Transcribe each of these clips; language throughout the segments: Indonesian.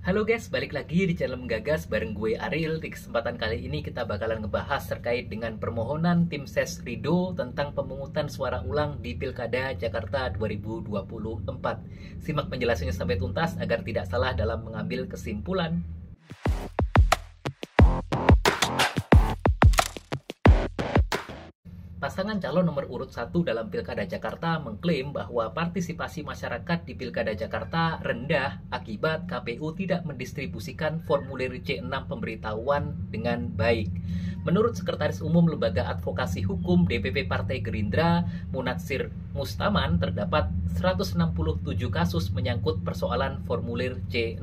Halo guys, balik lagi di channel Menggagas bareng gue Ariel. Di kesempatan kali ini kita bakalan ngebahas terkait dengan permohonan tim Ses Rido tentang pemungutan suara ulang di Pilkada Jakarta 2024. Simak penjelasannya sampai tuntas agar tidak salah dalam mengambil kesimpulan. Pasangan calon nomor urut 1 dalam Pilkada Jakarta mengklaim bahwa partisipasi masyarakat di Pilkada Jakarta rendah akibat KPU tidak mendistribusikan formulir C6 pemberitahuan dengan baik. Menurut Sekretaris Umum Lembaga Advokasi Hukum DPP Partai Gerindra, Munatsir Mustaman, terdapat 167 kasus menyangkut persoalan formulir C6.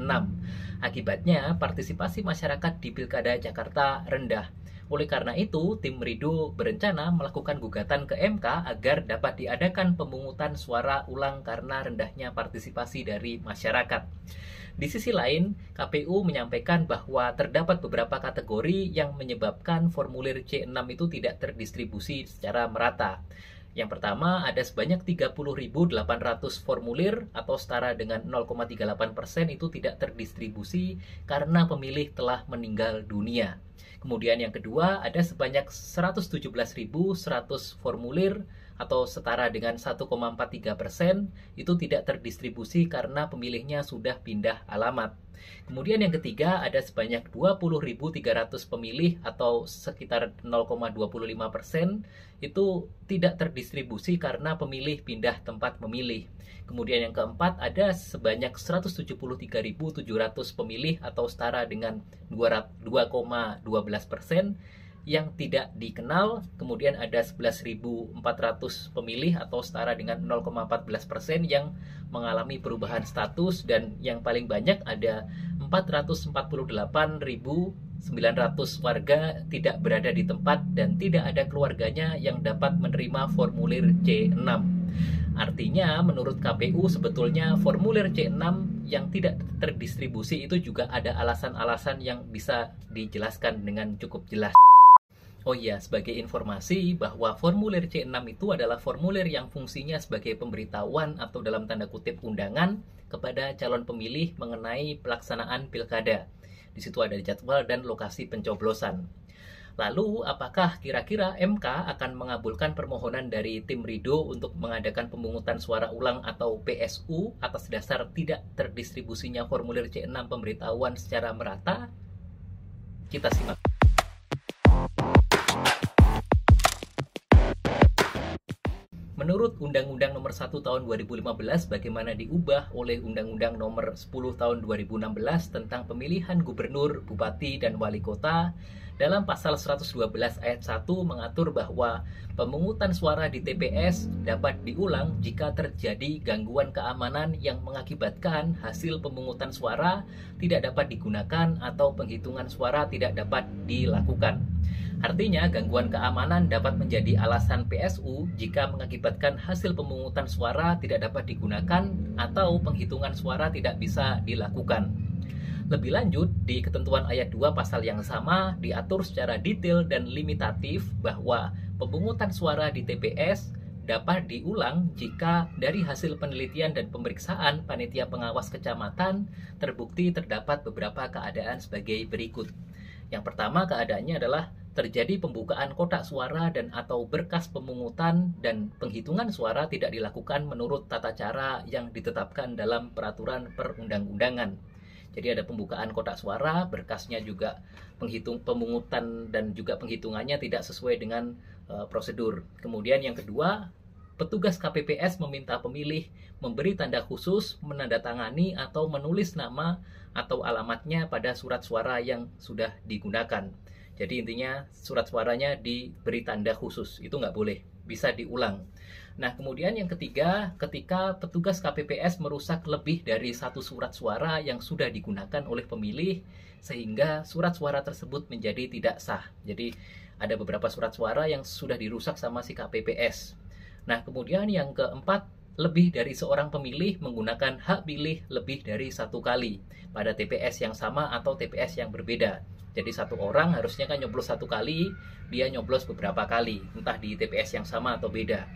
Akibatnya, partisipasi masyarakat di Pilkada Jakarta rendah. Oleh karena itu, tim Rido berencana melakukan gugatan ke MK agar dapat diadakan pemungutan suara ulang karena rendahnya partisipasi dari masyarakat. Di sisi lain, KPU menyampaikan bahwa terdapat beberapa kategori yang menyebabkan formulir C6 itu tidak terdistribusi secara merata. Yang pertama, ada sebanyak 30.800 formulir atau setara dengan 0,38% itu tidak terdistribusi karena pemilih telah meninggal dunia. Kemudian yang kedua, ada sebanyak 117.100 formulir atau setara dengan 1,43% itu tidak terdistribusi karena pemilihnya sudah pindah alamat. Kemudian yang ketiga, ada sebanyak 20.300 pemilih atau sekitar 0,25% itu tidak terdistribusi karena pemilih pindah tempat memilih. Kemudian yang keempat, ada sebanyak 173.700 pemilih atau setara dengan 2,12% yang tidak dikenal. Kemudian ada 11.400 pemilih atau setara dengan 0,14% yang mengalami perubahan status, dan yang paling banyak ada 448.900 warga tidak berada di tempat dan tidak ada keluarganya yang dapat menerima formulir C6. Artinya menurut KPU sebetulnya formulir C6 yang tidak terdistribusi itu juga ada alasan-alasan yang bisa dijelaskan dengan cukup jelas. Oh iya, sebagai informasi bahwa formulir C6 itu adalah formulir yang fungsinya sebagai pemberitahuan atau dalam tanda kutip undangan kepada calon pemilih mengenai pelaksanaan pilkada. Di situ ada jadwal dan lokasi pencoblosan. Lalu, apakah kira-kira MK akan mengabulkan permohonan dari tim Rido untuk mengadakan pemungutan suara ulang atau PSU atas dasar tidak terdistribusinya formulir C6 pemberitahuan secara merata? Kita simak. Menurut Undang-Undang Nomor 1 Tahun 2015 bagaimana diubah oleh Undang-Undang Nomor 10 Tahun 2016 tentang pemilihan gubernur, bupati, dan wali kota, dalam pasal 112 ayat 1 mengatur bahwa pemungutan suara di TPS dapat diulang jika terjadi gangguan keamanan yang mengakibatkan hasil pemungutan suara tidak dapat digunakan atau penghitungan suara tidak dapat dilakukan. Artinya, gangguan keamanan dapat menjadi alasan PSU jika mengakibatkan hasil pemungutan suara tidak dapat digunakan atau penghitungan suara tidak bisa dilakukan. Lebih lanjut, di ketentuan ayat 2 pasal yang sama diatur secara detail dan limitatif bahwa pemungutan suara di TPS dapat diulang jika dari hasil penelitian dan pemeriksaan panitia pengawas kecamatan terbukti terdapat beberapa keadaan sebagai berikut. Yang pertama, keadaannya adalah terjadi pembukaan kotak suara dan atau berkas pemungutan dan penghitungan suara tidak dilakukan menurut tata cara yang ditetapkan dalam peraturan perundang-undangan. Jadi ada pembukaan kotak suara, berkasnya juga pemungutan dan juga penghitungannya tidak sesuai dengan prosedur. Kemudian yang kedua, petugas KPPS meminta pemilih memberi tanda khusus, menandatangani atau menulis nama atau alamatnya pada surat suara yang sudah digunakan. Jadi intinya surat suaranya diberi tanda khusus, itu nggak boleh, bisa diulang. Nah, kemudian yang ketiga, ketika petugas KPPS merusak lebih dari satu surat suara yang sudah digunakan oleh pemilih, sehingga surat suara tersebut menjadi tidak sah. Jadi ada beberapa surat suara yang sudah dirusak sama si KPPS. Nah, kemudian yang keempat, lebih dari seorang pemilih menggunakan hak pilih lebih dari satu kali pada TPS yang sama atau TPS yang berbeda. Jadi satu orang harusnya kan nyoblos satu kali, dia nyoblos beberapa kali, entah di TPS yang sama atau beda.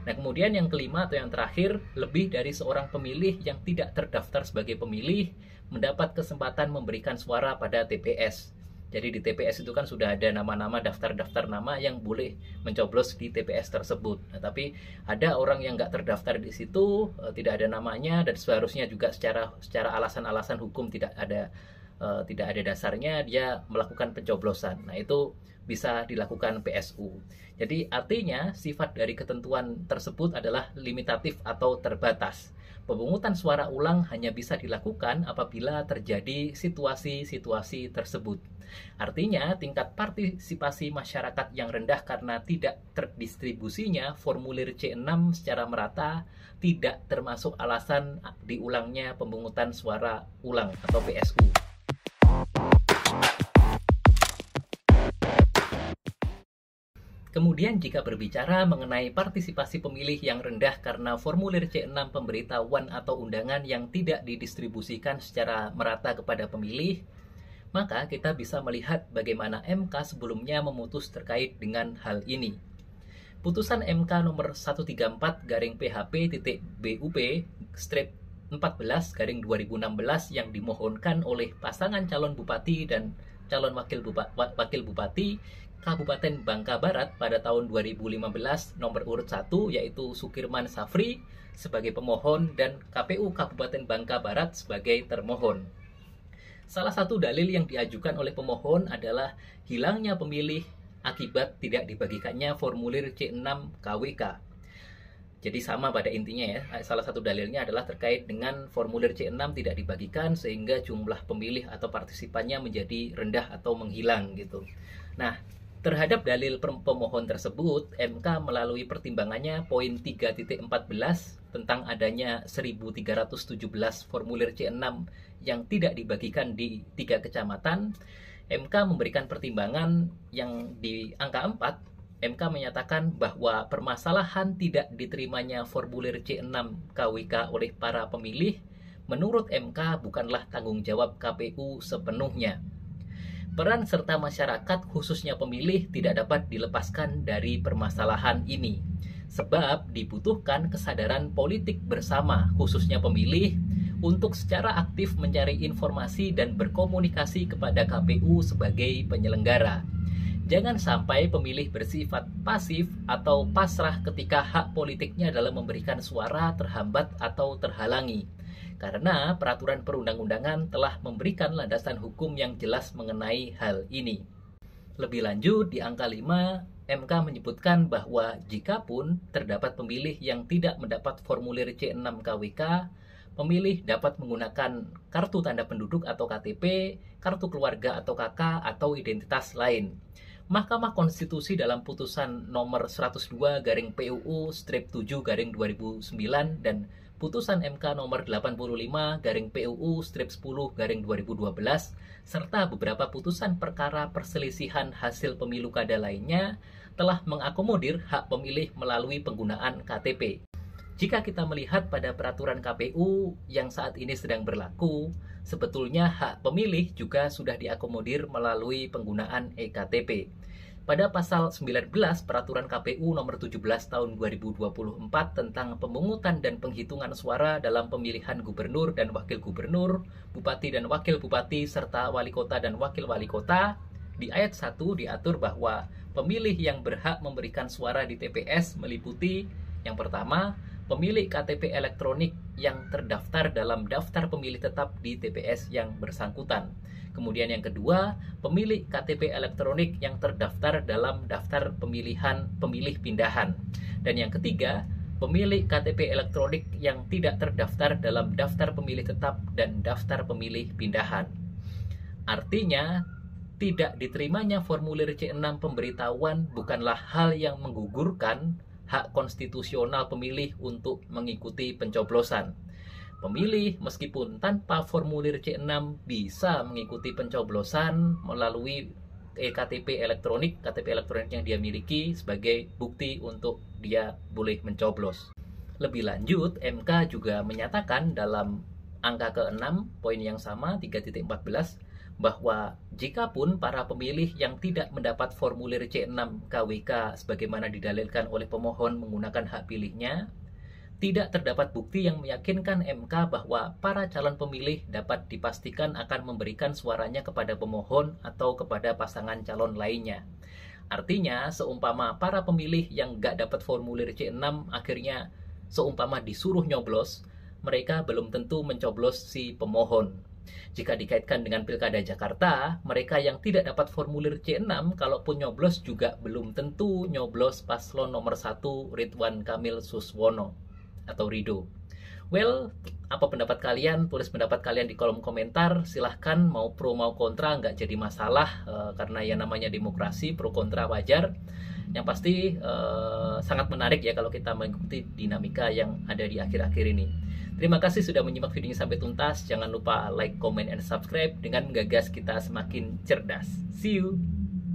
Nah, kemudian yang kelima atau yang terakhir, lebih dari seorang pemilih yang tidak terdaftar sebagai pemilih mendapat kesempatan memberikan suara pada TPS. Jadi di TPS itu kan sudah ada nama-nama, daftar-daftar nama yang boleh mencoblos di TPS tersebut. Nah, tapi ada orang yang nggak terdaftar di situ, tidak ada namanya, dan seharusnya juga secara alasan-alasan hukum tidak ada dasarnya, dia melakukan pencoblosan. Nah, itu bisa dilakukan PSU. Jadi artinya sifat dari ketentuan tersebut adalah limitatif atau terbatas. Pemungutan suara ulang hanya bisa dilakukan apabila terjadi situasi-situasi tersebut. Artinya, tingkat partisipasi masyarakat yang rendah karena tidak terdistribusinya formulir C6 secara merata tidak termasuk alasan diulangnya pemungutan suara ulang atau PSU. Kemudian jika berbicara mengenai partisipasi pemilih yang rendah karena formulir C6 pemberitahuan atau undangan yang tidak didistribusikan secara merata kepada pemilih, maka kita bisa melihat bagaimana MK sebelumnya memutus terkait dengan hal ini. Putusan MK nomor 134/BUP/14/2016 yang dimohonkan oleh pasangan calon bupati dan calon wakil bupati Kabupaten Bangka Barat pada tahun 2015 nomor urut 1 yaitu Sukirman Safri sebagai pemohon dan KPU Kabupaten Bangka Barat sebagai termohon. Salah satu dalil yang diajukan oleh pemohon adalah hilangnya pemilih akibat tidak dibagikannya formulir C6 KWK. Jadi sama pada intinya ya, salah satu dalilnya adalah terkait dengan formulir C6 tidak dibagikan sehingga jumlah pemilih atau partisipannya menjadi rendah atau menghilang gitu. Nah, terhadap dalil pemohon tersebut, MK melalui pertimbangannya poin 3.14 tentang adanya 1.317 formulir C6 yang tidak dibagikan di 3 kecamatan, MK memberikan pertimbangan yang di angka 4, MK menyatakan bahwa permasalahan tidak diterimanya formulir C6 KWK oleh para pemilih, menurut MK bukanlah tanggung jawab KPU sepenuhnya. Peran serta masyarakat khususnya pemilih tidak dapat dilepaskan dari permasalahan ini. Sebab dibutuhkan kesadaran politik bersama khususnya pemilih untuk secara aktif mencari informasi dan berkomunikasi kepada KPU sebagai penyelenggara. Jangan sampai pemilih bersifat pasif atau pasrah ketika hak politiknya dalam memberikan suara terhambat atau terhalangi. Karena peraturan perundang-undangan telah memberikan landasan hukum yang jelas mengenai hal ini. Lebih lanjut, di angka 5, MK menyebutkan bahwa jikapun terdapat pemilih yang tidak mendapat formulir C6 KWK, pemilih dapat menggunakan kartu tanda penduduk atau KTP, kartu keluarga atau KK, atau identitas lain. Mahkamah Konstitusi dalam putusan nomor 102/PUU-7/2009 dan putusan MK nomor 85/PUU-10/2012 serta beberapa putusan perkara perselisihan hasil pemilu kada lainnya telah mengakomodir hak pemilih melalui penggunaan KTP. Jika kita melihat pada peraturan KPU yang saat ini sedang berlaku, sebetulnya hak pemilih juga sudah diakomodir melalui penggunaan eKTP. Pada pasal 19 Peraturan KPU nomor 17 tahun 2024 tentang pemungutan dan penghitungan suara dalam pemilihan gubernur dan wakil gubernur, bupati dan wakil bupati, serta wali kota dan wakil wali kota, di ayat 1 diatur bahwa pemilih yang berhak memberikan suara di TPS meliputi yang pertama, pemilik KTP elektronik yang terdaftar dalam daftar pemilih tetap di TPS yang bersangkutan. Kemudian yang kedua, pemilik KTP elektronik yang terdaftar dalam daftar pemilih pindahan. Dan yang ketiga, pemilik KTP elektronik yang tidak terdaftar dalam daftar pemilih tetap dan daftar pemilih pindahan. Artinya, tidak diterimanya formulir C6 pemberitahuan bukanlah hal yang menggugurkan hak konstitusional pemilih untuk mengikuti pencoblosan. Pemilih meskipun tanpa formulir C6 bisa mengikuti pencoblosan melalui KTP elektronik yang dia miliki sebagai bukti untuk dia boleh mencoblos. Lebih lanjut, MK juga menyatakan dalam angka ke-6 poin yang sama 3.14 bahwa jikapun para pemilih yang tidak mendapat formulir C6 KWK sebagaimana didalilkan oleh pemohon menggunakan hak pilihnya, tidak terdapat bukti yang meyakinkan MK bahwa para calon pemilih dapat dipastikan akan memberikan suaranya kepada pemohon atau kepada pasangan calon lainnya. Artinya, seumpama para pemilih yang nggak dapat formulir C6 akhirnya seumpama disuruh nyoblos, mereka belum tentu mencoblos si pemohon. Jika dikaitkan dengan Pilkada Jakarta, mereka yang tidak dapat formulir C6 kalaupun nyoblos juga belum tentu nyoblos paslon nomor 1 Ridwan Kamil Suswono atau Rido. Well, apa pendapat kalian? Tulis pendapat kalian di kolom komentar. Silahkan mau pro mau kontra, nggak jadi masalah karena ya namanya demokrasi, pro kontra wajar. Yang pasti sangat menarik ya kalau kita mengikuti dinamika yang ada di akhir-akhir ini. Terima kasih sudah menyimak videonya sampai tuntas. Jangan lupa like, comment, and subscribe dengan menggagas kita semakin cerdas. See you!